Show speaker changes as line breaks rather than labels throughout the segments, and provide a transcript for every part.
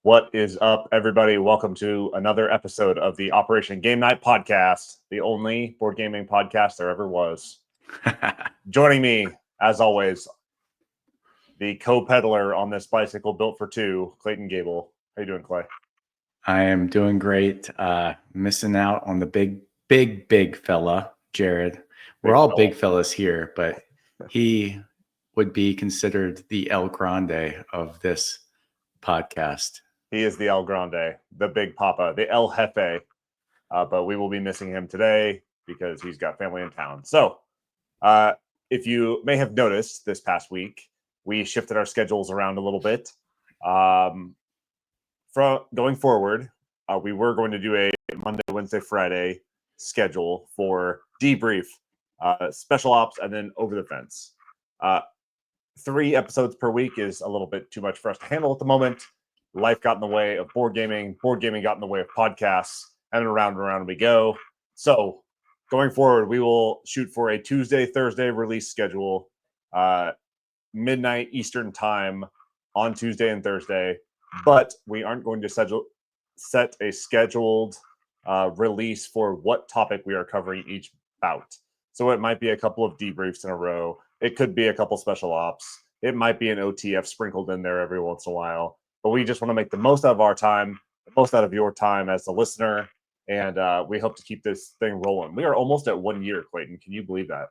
What is up, everybody? Welcome to another episode of the Operation Game Night podcast, the only board gaming podcast there ever was. Joining me, as always, the co-peddler on this bicycle built for two, Clayton Gable. How you doing, Clay?
I am doing great. Missing out on the big fella, Jared. We're all big fellas here, but he would be considered the El Grande of this podcast.
He is the El Grande, the big papa, the El Jefe. But we will be missing him today because he's got family in town. So, if you may have noticed this past week, we shifted our schedules around a little bit. From going forward, we were going to do a Monday, Wednesday, Friday schedule for debrief, special ops, and then over the fence. 3 episodes per week is a little bit too much for us to handle at the moment. Life got in the way of board gaming got in the way of podcasts, and around and around we go. So going forward, we will shoot for a Tuesday, Thursday release schedule, midnight Eastern time on Tuesday and Thursday, but we aren't going to set a scheduled release for what topic we are covering each bout. So it might be a couple of debriefs in a row. It could be a couple special ops. It might be an OTF sprinkled in there every once in a while. But we just want to make the most out of our time, the most out of your time as the listener, and we hope to keep this thing rolling. We are almost at 1 year, Clayton. Can you believe that?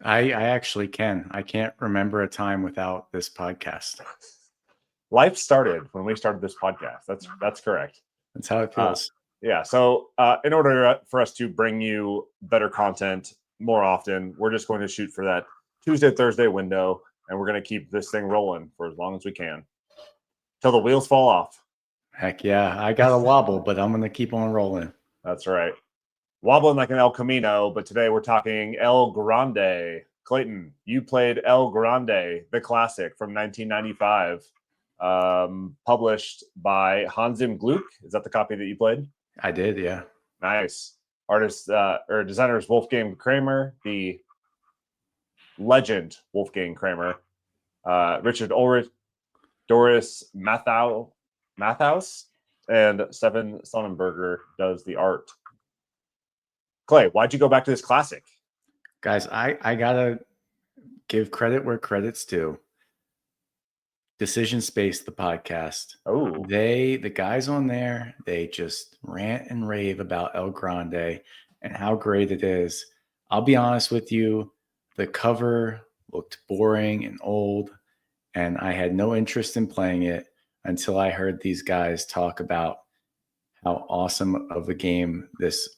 I actually can. I can't remember a time without this podcast.
Life started when we started this podcast. That's correct.
That's how it feels.
Yeah. So in order for us to bring you better content more often, we're just going to shoot for that Tuesday, Thursday window, and we're going to keep this thing rolling for as long as we can. Till the wheels fall off.
Heck yeah. I got a wobble, but I'm going to keep on rolling.
That's right. Wobbling like an El Camino, but today we're talking El Grande. Clayton, you played El Grande, the classic from 1995, published by Hans im Glück. Is that the copy that you played?
I did, yeah.
Nice. Artist or designer is Wolfgang Kramer, the legend Wolfgang Kramer. Richard Ulrich, Doris Mathaus, and Stefan Sonnenberger does the art. Clay, why'd you go back to this classic?
Guys, I gotta give credit where credit's due. Decision Space, the podcast.
Oh,
the guys on there, they just rant and rave about El Grande and how great it is. I'll be honest with you, the cover looked boring and old, and I had no interest in playing it until I heard these guys talk about how awesome of a game this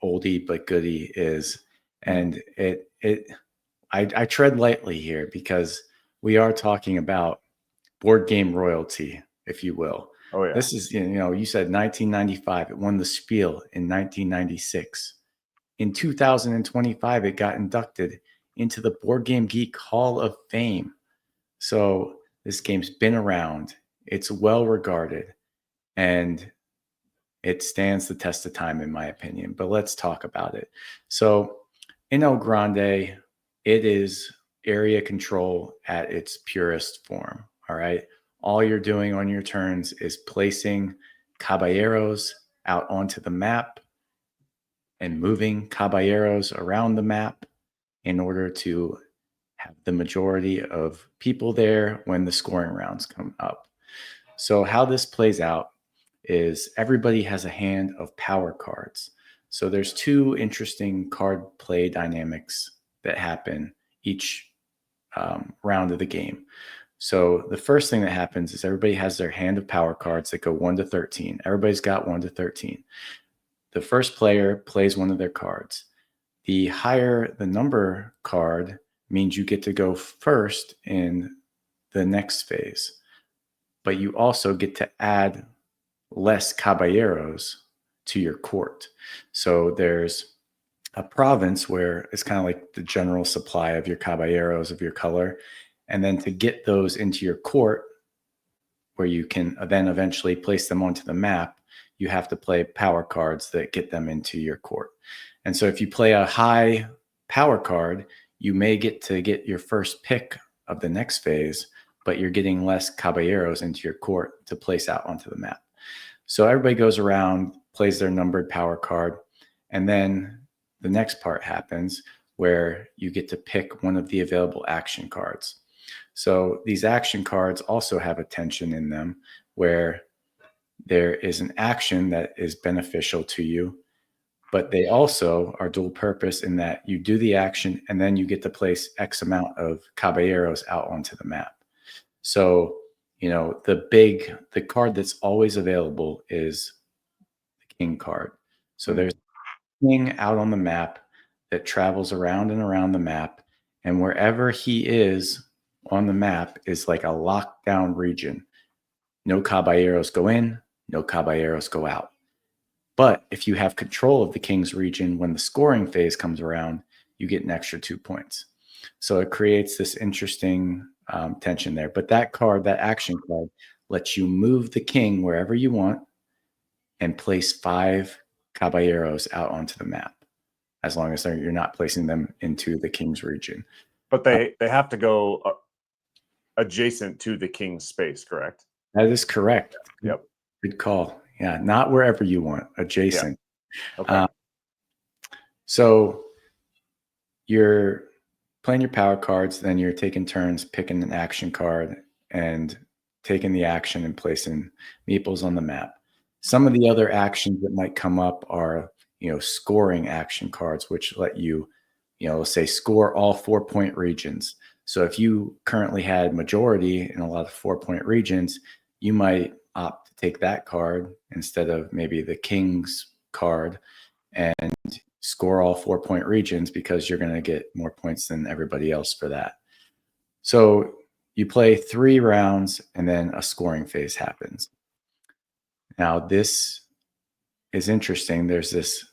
oldie but goodie is. And I tread lightly here because we are talking about board game royalty, if you will.
Oh yeah.
This is, you said 1995. It won the Spiel in 1996. In 2025, it got inducted into the Board Game Geek Hall of Fame. So this game's been around. It's well regarded, and it stands the test of time, in my opinion. But let's talk about it. So in El Grande, it is area control at its purest form. All right. All you're doing on your turns is placing caballeros out onto the map and moving caballeros around the map in order to have the majority of people there when the scoring rounds come up. So how this plays out is everybody has a hand of power cards. So there's 2 interesting card play dynamics that happen each round of the game. So the first thing that happens is everybody has their hand of power cards that go 1 to 13. Everybody's got 1 to 13. The first player plays one of their cards. The higher the number card means you get to go first in the next phase. But you also get to add less caballeros to your court. So there's a province where it's kind of like the general supply of your caballeros of your color. And then to get those into your court, where you can then eventually place them onto the map, you have to play power cards that get them into your court. And so if you play a high power card, you may get to get your first pick of the next phase, but you're getting less caballeros into your court to place out onto the map. So everybody goes around, plays their numbered power card, and then the next part happens where you get to pick one of the available action cards. So these action cards also have a tension in them where there is an action that is beneficial to you, but they also are dual purpose in that you do the action and then you get to place X amount of caballeros out onto the map. So, the card that's always available is the king card. So there's a king out on the map that travels around and around the map, and wherever he is on the map is like a lockdown region. No caballeros go in, no caballeros go out. But if you have control of the king's region when the scoring phase comes around, you get an extra 2 points. So it creates this interesting tension there. But that card, that action card, lets you move the king wherever you want and place 5 caballeros out onto the map, as long as you're not placing them into the king's region.
But they have to go adjacent to the king's space, correct?
That is correct.
Yep.
Good call. Yeah, not wherever you want, adjacent.
Yeah. Okay.
So you're playing your power cards, then you're taking turns picking an action card and taking the action and placing meeples on the map. Some of the other actions that might come up are, scoring action cards, which let you, let's say score all 4-point regions. So if you currently had majority in a lot of 4-point regions, you might opt to take that card instead of maybe the king's card and score all 4-point regions because you're going to get more points than everybody else for that. So you play 3 rounds and then a scoring phase happens. Now this is interesting. There's this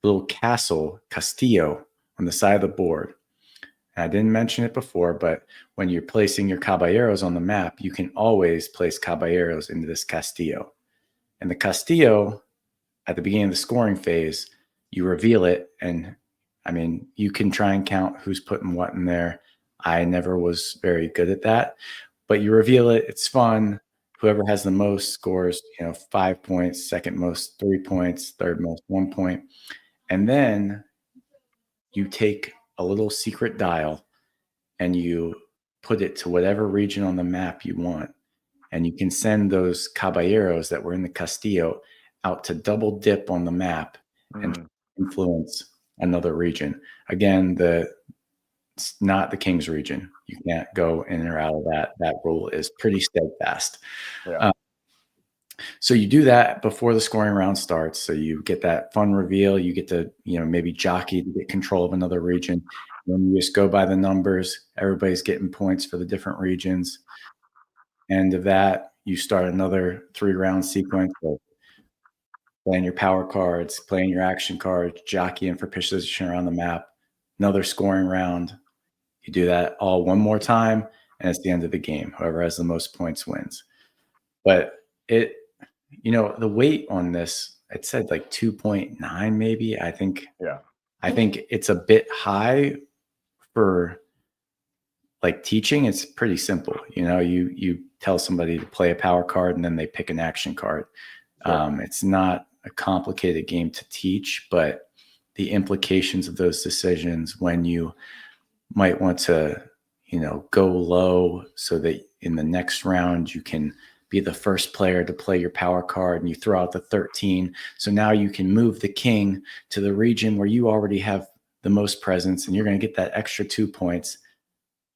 little castillo on the side of the board. And I didn't mention it before, but when you're placing your caballeros on the map, you can always place caballeros into this castillo. And the castillo, at the beginning of the scoring phase, you reveal it. And I mean, you can try and count who's putting what in there. I never was very good at that, but you reveal it. It's fun. Whoever has the most scores, 5 points, second most 3 points, third most 1 point. And then you take a little secret dial and you put it to whatever region on the map you want. And you can send those caballeros that were in the castillo out to double dip on the map and influence another region. Again, it's not the king's region. You can't go in or out of that. That rule is pretty steadfast.
Yeah.
So you do that before the scoring round starts. So you get that fun reveal. You get to, maybe jockey to get control of another region. When you just go by the numbers, everybody's getting points for the different regions. End of that, you start another 3-round sequence of playing your power cards, playing your action cards, jockeying for position around the map, another scoring round. You do that all one more time, and it's the end of the game. Whoever has the most points wins. But the weight on this, it said like 2.9 maybe. I think it's a bit high for like teaching. It's pretty simple. You tell somebody to play a power card and then they pick an action card. Sure. It's not a complicated game to teach, but the implications of those decisions when you might want to, go low so that in the next round you can be the first player to play your power card and you throw out the 13. So now you can move the king to the region where you already have the most presence and you're going to get that extra 2 points.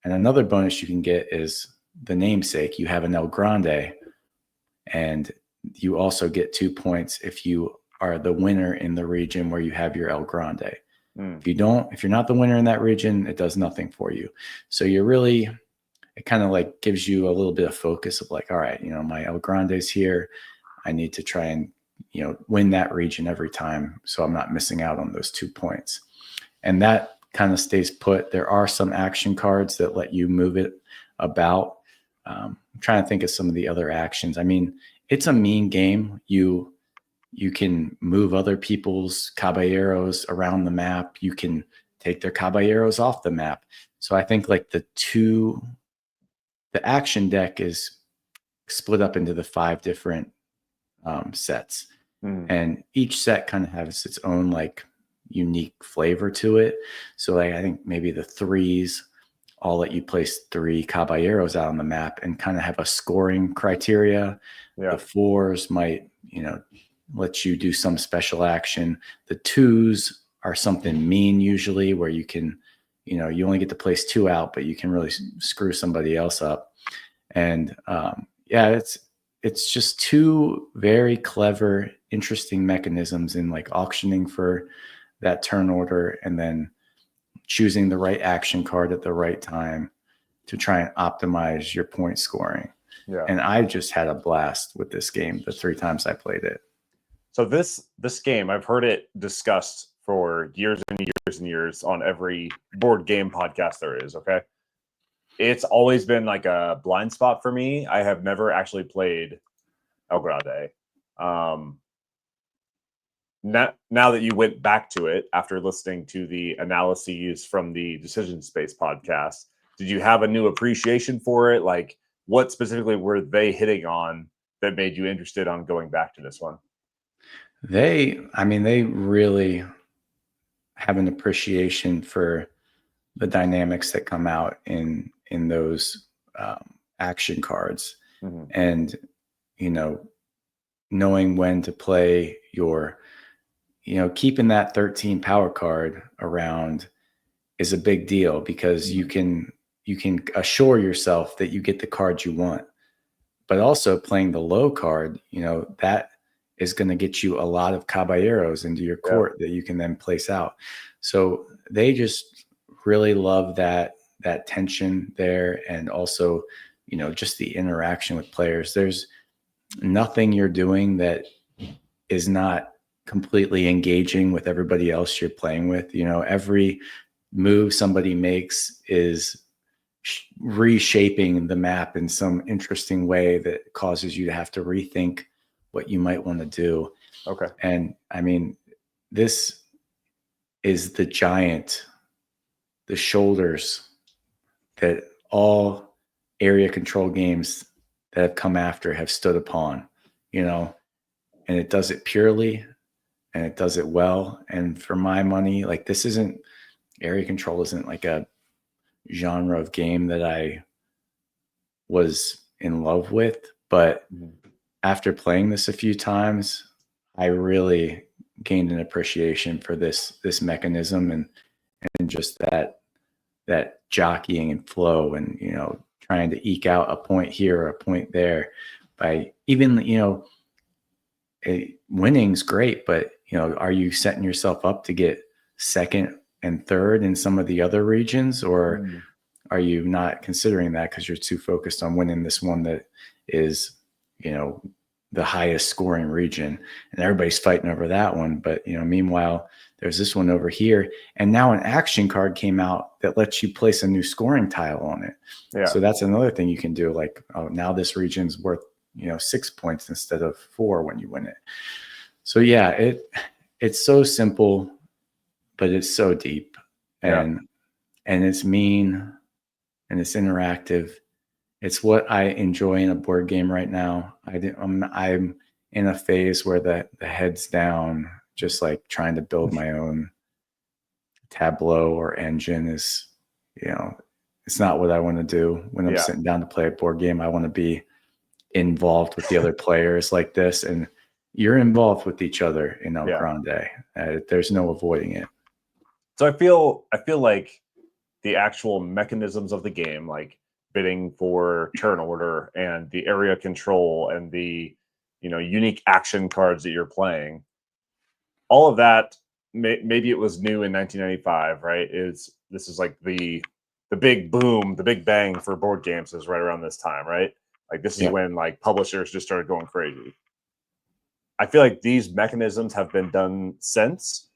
And another bonus you can get is the namesake. You have an El Grande, and you also get 2 points if you are the winner in the region where you have your El Grande. If you're not the winner in that region, it does nothing for you. So it kind of like gives you a little bit of focus of like, all right, my El Grande's here. I need to try and, win that region every time. So I'm not missing out on those 2 points. And that kind of stays put. There are some action cards that let you move it about. I'm trying to think of some of the other actions. I mean, it's a mean game. You can move other people's caballeros around the map. You can take their caballeros off the map. So I think like the two the action deck is split up into the 5 different sets, and each set kind of has its own like unique flavor to it. So like I think maybe the 3s all let you place 3 caballeros out on the map and kind of have a scoring criteria.
Yeah.
The 4s might, let you do some special action. The 2s are something mean usually, where you can, you only get to place 2 out, but you can really screw somebody else up. And it's just 2 very clever, interesting mechanisms in like auctioning for that turn order and then choosing the right action card at the right time to try and optimize your point scoring.
Yeah.
And I just had a blast with this game the 3 times I played it.
So this game, I've heard it discussed for years and years and years on every board game podcast there is, okay? It's always been like a blind spot for me. I have never actually played El Grande. Now that you went back to it after listening to the analyses from the Decision Space podcast, did you have a new appreciation for it? Like, what specifically were they hitting on that made you interested on going back to this one?
They really have an appreciation for the dynamics that come out in those action cards, and knowing when to play your, keeping that 13 power card around is a big deal, because you can assure yourself that you get the card you want, but also playing the low card, that is going to get you a lot of caballeros into your court that you can then place out. So they just really love that tension there. And also, just the interaction with players. There's nothing you're doing that is not completely engaging with everybody else you're playing with. Every move somebody makes is reshaping the map in some interesting way that causes you to have to rethink what you might want to do.
Okay.
And this is the shoulders that all area control games that have come after have stood upon, and it does it purely and it does it well. And for my money, like, area control isn't like a genre of game that I was in love with, but after playing this a few times, I really gained an appreciation for this mechanism and just that jockeying and flow, and trying to eke out a point here or a point there by even winning's great, but are you setting yourself up to get second and third in some of the other regions, or are you not considering that because you're too focused on winning this one that is the highest scoring region, and everybody's fighting over that one? But meanwhile, there's this one over here, and now an action card came out that lets you place a new scoring tile on it.
Yeah.
So that's another thing you can do. Like, oh, now this region's worth 6 points instead of 4 when you win it. So yeah, it's so simple, but it's so deep, and it's mean, and it's interactive. It's what I enjoy in a board game right now. I'm in a phase where the head's down, just like trying to build my own tableau or engine is, it's not what I want to do when I'm sitting down to play a board game. I want to be involved with the other players like this, and you're involved with each other in El Grande. There's no avoiding it.
So I feel like the actual mechanisms of the game, like bidding for turn order and the area control and the unique action cards that you're playing, all of that, maybe it was new in 1995, right? This is like the big boom, the big bang for board games is right around this time, right? Like, this is when like publishers just started going crazy. I feel like these mechanisms have been done since,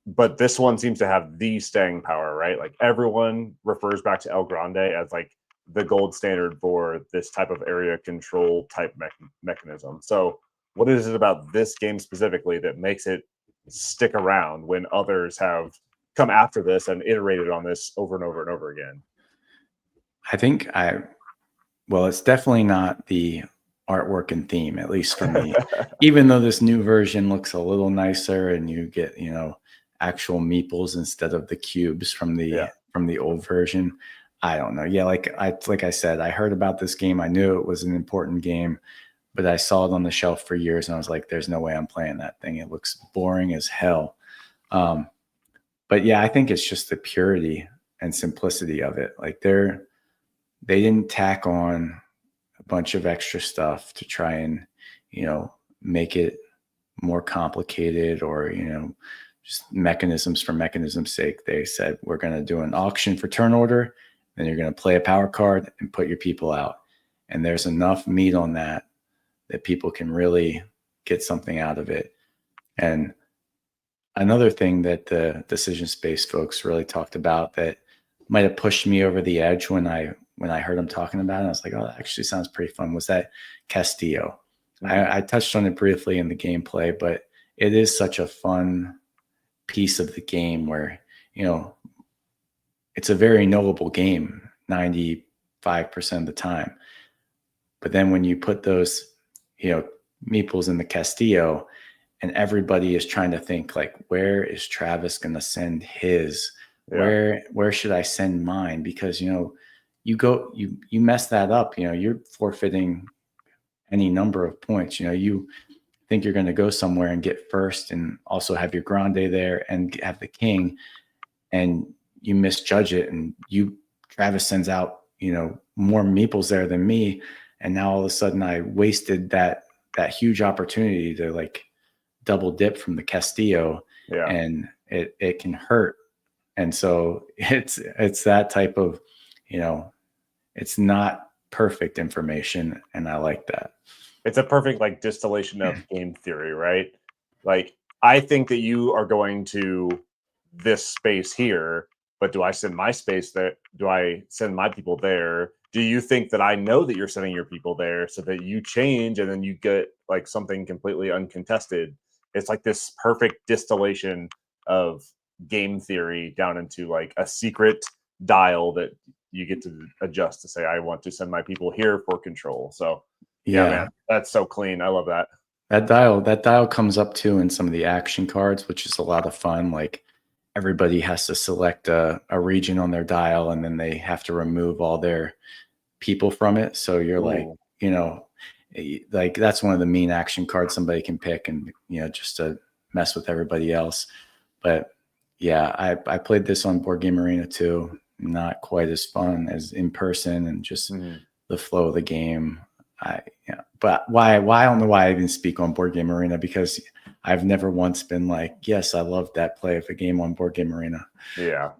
but this one seems to have the staying power, right? Like, everyone refers back to El Grande as like the gold standard for this type of area control type mechanism. So what is it about this game specifically that makes it stick around when others have come after this and iterated on this over and over and over again?
I think Well, it's definitely not the artwork and theme, at least for me. Even though this new version looks a little nicer and you get, actual meeples instead of the cubes from the old version. I don't know. Yeah, like I said, I heard about this game. I knew it was an important game, but I saw it on the shelf for years and I was like, there's no way I'm playing that thing. It looks boring as hell. But yeah, I think it's just the purity and simplicity of it. Like they didn't tack on a bunch of extra stuff to try and, make it more complicated or, just mechanisms for mechanism's sake. They said, we're going to do an auction for turn order. Then you're going to play a power card and put your people out. And there's enough meat on that people can really get something out of it. And another thing that the decision space folks really talked about that might have pushed me over the edge when I heard them talking about it, I was like, oh, that actually sounds pretty fun, was that Castillo. Mm-hmm. I touched on it briefly in the gameplay, but it is such a fun piece of the game where, it's a very knowable game 95% of the time. But then when you put those, meeples in the Castillo and everybody is trying to think like, where is Travis going to send his? Yeah. Where should I send mine? Because, you mess that up, you're forfeiting any number of points. You think you're going to go somewhere and get first and also have your Grande there and have the king, and you misjudge it. And Travis sends out, more meeples there than me. And now all of a sudden I wasted that huge opportunity to like double dip from the Castillo. Yeah. And it can hurt. And so it's that type of, it's not perfect information. And I like that.
It's a perfect like distillation of game theory, right? Like, I think that you are going to this space here, but do I send my space there? Do I send my people there? Do you think that I know that you're sending your people there so that you change and then you get like something completely uncontested? It's like this perfect distillation of game theory down into like a secret dial that you get to adjust to say, I want to send my people here for control. So yeah, man, that's so clean. I love that.
That dial comes up too in some of the action cards, which is a lot of fun. Like everybody has to select a region on their dial and then they have to remove all their people from it. So you're like, like that's one of the mean action cards somebody can pick and, just to mess with everybody else. But yeah, I played this on Board Game Arena too. Not quite as fun as in person and just the flow of the game. But why I don't know why I even speak on Board Game Arena, because I've never once been like, yes, I love that play of a game on Board Game Arena.
Yeah,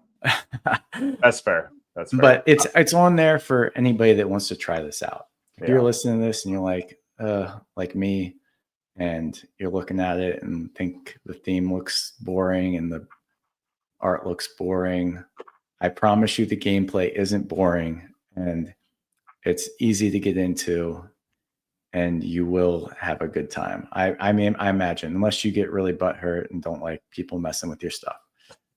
that's fair. That's fair.
But it's on there for anybody that wants to try this out. If you're listening to this and you're like me, and you're looking at it and think the theme looks boring and the art looks boring, I promise you the gameplay isn't boring and it's easy to get into and you will have a good time. I mean, I imagine, unless you get really butthurt and don't like people messing with your stuff,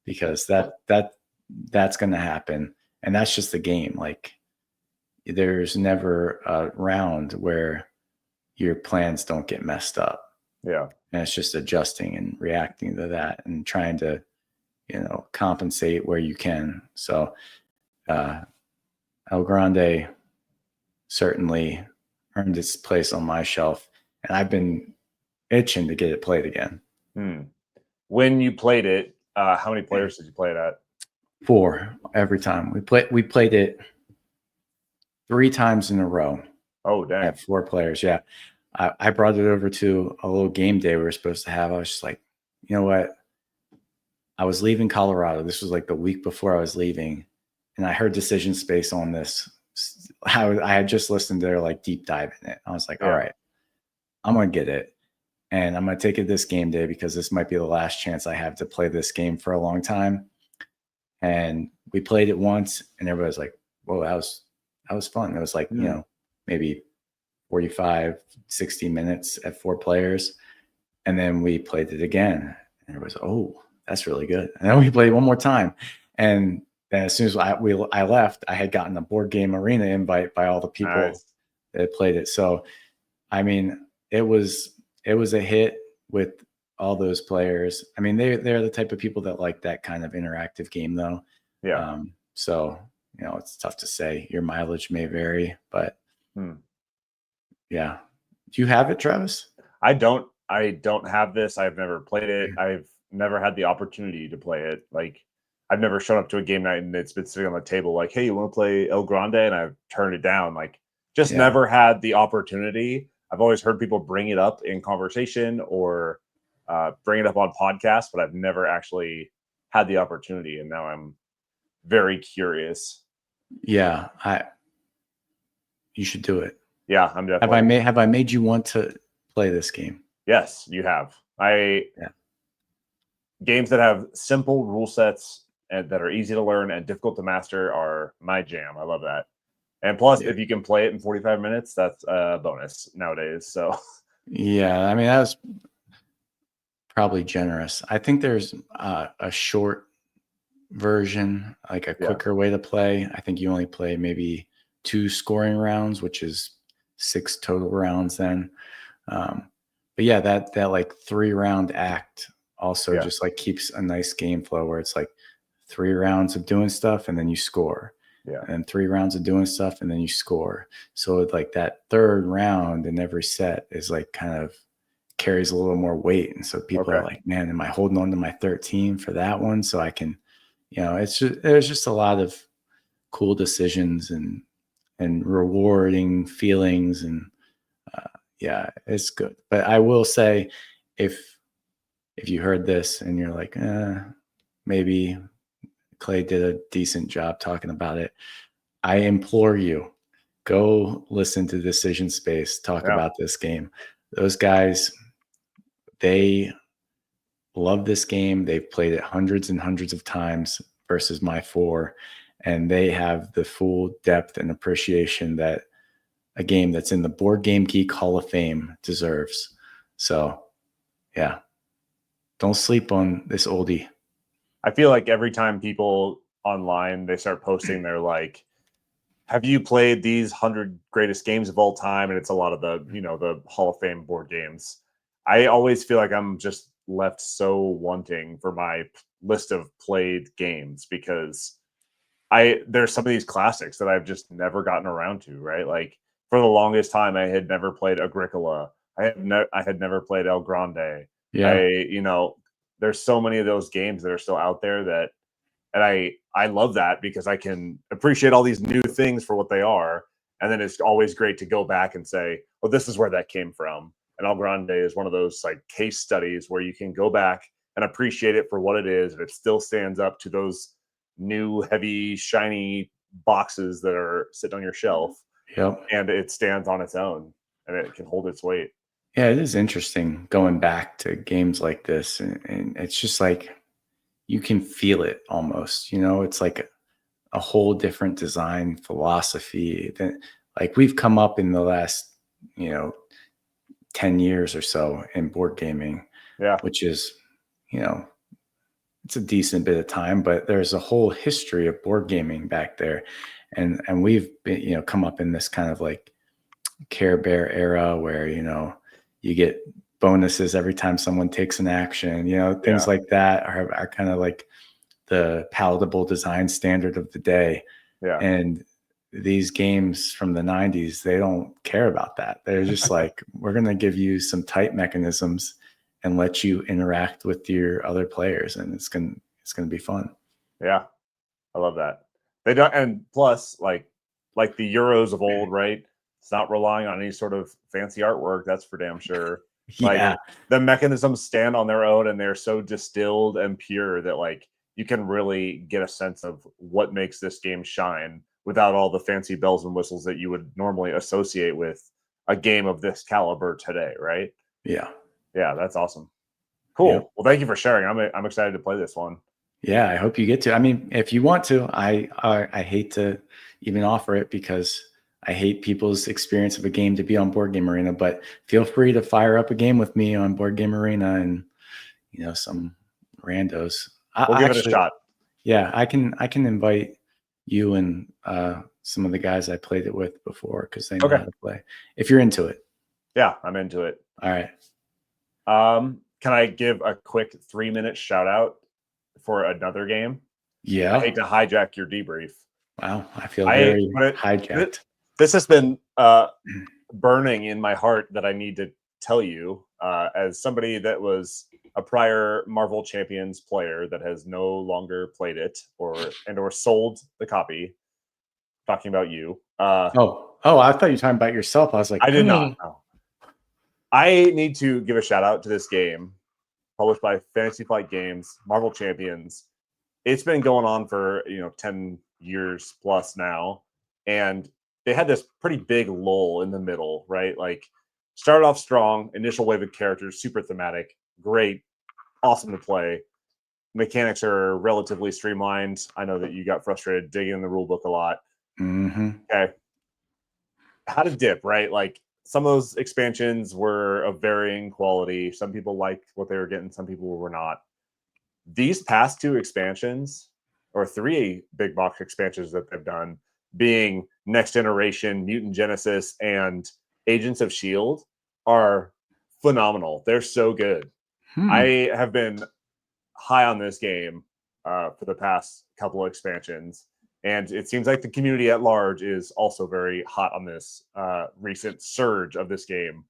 because that's going to happen. And that's just the game. Like there's never a round where your plans don't get messed up.
Yeah.
And it's just adjusting and reacting to that and trying to, compensate where you can. So El Grande certainly earned its place on my shelf, and I've been itching to get it played again.
When you played it, how many players did you play it at?
4 every time. We played it 3 times in a row.
Oh, dang.
At 4 players, yeah. I brought it over to a little game day we were supposed to have. I was just like, you know what? I was leaving Colorado. This was like the week before I was leaving, and I heard Decision Space on this. I had just listened to their like deep dive in it. I was like, all right, I'm going to get it. And I'm going to take it this game day because this might be the last chance I have to play this game for a long time. And we played it once and everybody was like, whoa, that was fun. It was like, maybe 45, 60 minutes at 4 players. And then we played it again and everybody was, oh, that's really good. And then we played one more time. And And as soon as I left, I had gotten a Board Game Arena invite by all the people that played it. So, I mean, it was a hit with all those players. I mean, they're the type of people that like that kind of interactive game, though.
Yeah.
So, it's tough to say. Your mileage may vary, but yeah. Do you have it, Travis?
I don't have this. I've never played it. I've never had the opportunity to play it. Like, I've never shown up to a game night and it's been sitting on the table like, hey, you want to play El Grande? And I've turned it down. Like, just never had the opportunity. I've always heard people bring it up in conversation or bring it up on podcasts, but I've never actually had the opportunity. And now I'm very curious.
Yeah, you should do it.
Yeah, I'm definitely.
Have I made you want to play this game?
Yes, you have. Games that have simple rule sets and that are easy to learn and difficult to master are my jam. I love that. And plus, if you can play it in 45 minutes, that's a bonus nowadays. So,
yeah, I mean, that was probably generous. I think there's a short version, like a quicker way to play. I think you only play maybe 2 scoring rounds, which is 6 total rounds then. But yeah, that like 3-round act also just like keeps a nice game flow where it's like 3 rounds of doing stuff and then you score.
Yeah.
And 3 rounds of doing stuff and then you score. So like that 3rd round in every set is like kind of carries a little more weight. And so people are like, man, am I holding on to my 13 for that one? So I can, there's just a lot of cool decisions and rewarding feelings. And yeah, it's good. But I will say if you heard this and you're like, maybe Clay did a decent job talking about it, I implore you, go listen to Decision Space talk about this game. Those guys, they love this game. They've played it hundreds and hundreds of times versus my 4, and they have the full depth and appreciation that a game that's in the Board Game Geek Hall of Fame deserves. So, yeah, don't sleep on this oldie.
I feel like every time people online, they start posting, they're like, have you played these 100 greatest games of all time? And it's a lot of the, the Hall of Fame board games. I always feel like I'm just left so wanting for my list of played games because there's some of these classics that I've just never gotten around to, right? Like for the longest time, I had never played Agricola. I had never played El Grande.
Yeah.
There's so many of those games that are still out there and I love that because I can appreciate all these new things for what they are. And then it's always great to go back and say, well, this is where that came from. And El Grande is one of those like case studies where you can go back and appreciate it for what it is. And it still stands up to those new, heavy, shiny boxes that are sitting on your shelf.
Yep.
And it stands on its own and it can hold its weight.
Yeah, it is interesting going back to games like this. And it's just like, you can feel it almost, it's like a whole different design philosophy that like we've come up in the last, 10 years or so in board gaming, which is, it's a decent bit of time, but there's a whole history of board gaming back there. And we've been, come up in this kind of like Care Bear era where, you get bonuses every time someone takes an action, things like that are kind of like the palatable design standard of the day.
Yeah.
And these games from the 90s, they don't care about that. They're just like, we're going to give you some tight mechanisms and let you interact with your other players. And it's going to be fun.
Yeah. I love that. They don't, and plus like the Euros of old, right? It's not relying on any sort of fancy artwork. That's for damn sure. Like the mechanisms stand on their own and they're so distilled and pure that like you can really get a sense of what makes this game shine without all the fancy bells and whistles that you would normally associate with a game of this caliber today, right?
Yeah.
Yeah, that's awesome. Cool. Yep. Well, thank you for sharing. I'm excited to play this one.
Yeah, I hope you get to. I mean, if you want to, I hate to even offer it because I hate people's experience of a game to be on Board Game Arena, but feel free to fire up a game with me on Board Game Arena and, some randos.
We'll give it a shot.
Yeah, I can invite you and some of the guys I played it with before because they know how to play. If you're into it.
Yeah, I'm into it.
All right.
Can I give a quick 3-minute shout out for another game?
Yeah.
I hate to hijack your debrief.
Wow, I feel very hijacked.
This has been burning in my heart that I need to tell you as somebody that was a prior Marvel Champions player that has no longer played it or sold the copy. Talking about you.
Oh, I thought you were talking about yourself. I was like,
I did not. No. I need to give a shout out to this game, published by Fantasy Flight Games, Marvel Champions. It's been going on for 10 years plus now, and they had this pretty big lull in the middle, right? Like, started off strong, initial wave of characters, super thematic, great, awesome to play. Mechanics are relatively streamlined. I know that you got frustrated digging in the rule book a lot.
Mm-hmm.
Okay. How to dip, right? Like, some of those expansions were of varying quality. Some people liked what they were getting, some people were not. These past two expansions, or three big box expansions that they've done, being Next Generation, Mutant Genesis, and Agents of S.H.I.E.L.D., are phenomenal. They're so good. I have been high on this game for the past couple of expansions, and it seems like the community at large is also very hot on this recent surge of this game.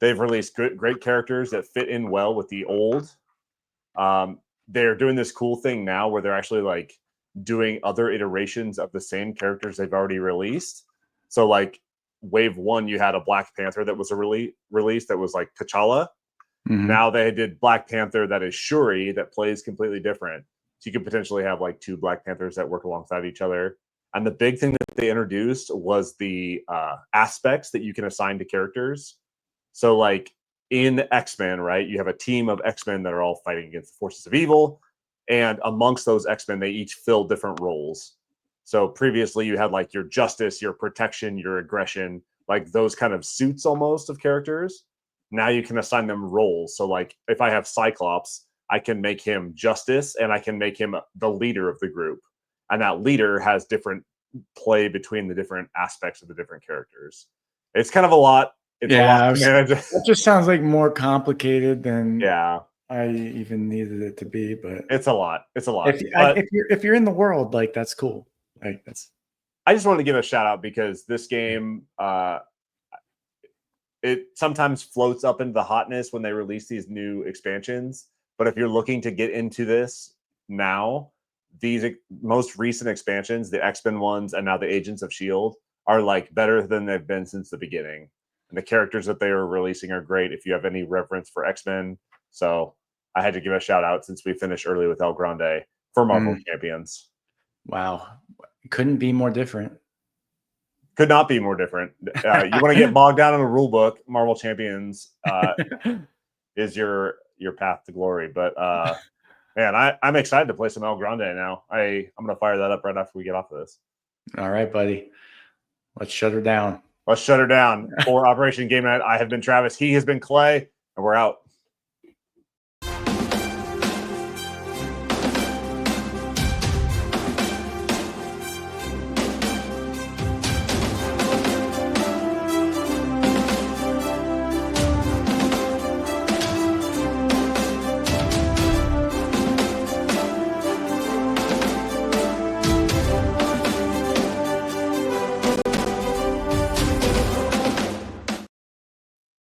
They've released great characters that fit in well with the old. They're doing this cool thing now where they're actually like doing other iterations of the same characters they've already released. So like wave 1, you had a Black Panther that was a release that was like T'Challa.
Mm-hmm.
Now they did Black Panther that is Shuri that plays completely different. So you could potentially have like two Black Panthers that work alongside each other. And the big thing that they introduced was the aspects that you can assign to characters. So like in X-Men, right, you have a team of X-Men that are all fighting against the forces of evil. And amongst those X-Men, they each fill different roles. So previously you had like your justice, your protection, your aggression, like those kind of suits almost of characters. Now you can assign them roles. So like if I have Cyclops, I can make him justice and I can make him the leader of the group. And that leader has different play between the different aspects of the different characters. It's kind of a lot. It's a lot to manage.
It just sounds like more complicated than
Yeah,
I even needed it to be. But
it's a lot. It's a lot.
If you're in the world, like that's cool. Like that's.
I just wanted to give a shout out because this game, it sometimes floats up into the hotness when they release these new expansions. But if you're looking to get into this now, these most recent expansions, the X-Men ones and now the Agents of S.H.I.E.L.D., are like better than they've been since the beginning. And the characters that they are releasing are great if you have any reverence for X-Men. So I had to give a shout out since we finished early with El Grande for Marvel Champions.
Wow. Couldn't be more different.
Could not be more different. You want to get bogged down in a rule book, Marvel Champions is your path to glory. But man, I'm excited to play some El Grande now. I'm going to fire that up right after we get off of this.
All right, buddy. Let's shut her down.
Let's shut her down. For Operation Game Night, I have been Travis. He has been Clay, and we're out.